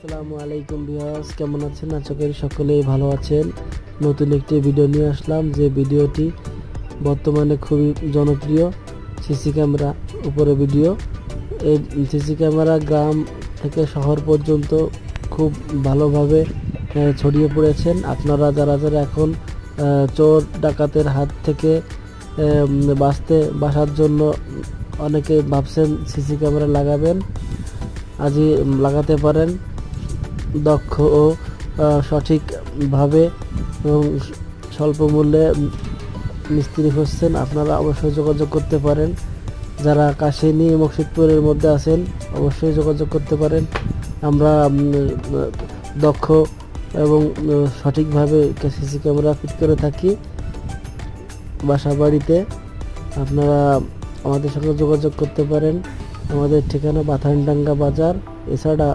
আসসালামু আলাইকুম ভিউয়ার্স, কেমন আছেন? আশা করি সকলেই ভালো আছেন। নতুন একটি ভিডিও নিয়ে আসলাম, যে ভিডিওটি বর্তমানে খুবই জনপ্রিয়। সিসি ক্যামেরা উপরে ভিডিও। এই সিসি ক্যামেরা গ্রাম থেকে শহর পর্যন্ত খুব ভালোভাবে ছড়িয়ে পড়েছেন। আপনারা যারা যারা এখন চোর ডাকাতের হাত থেকে বাঁচার জন্য অনেকে ভাবছেন সিসি ক্যামেরা লাগাবেন, আজই লাগাতে পারেন। দক্ষ ও সঠিকভাবে এবং স্বল্প মূল্যে মিস্ত্রি খুঁজছেন, আপনারা অবশ্যই যোগাযোগ করতে পারেন। যারা কাশিনী মকসুদপুরের মধ্যে আছেন অবশ্যই যোগাযোগ করতে পারেন। আমরা দক্ষ এবং সঠিকভাবে সিসি ক্যামেরা ফিট করে থাকি বাসা বাড়িতে। আপনারা আমাদের সঙ্গে যোগাযোগ করতে পারেন। আমাদের ঠিকানা বাথানডাঙ্গা বাজার। এছাড়া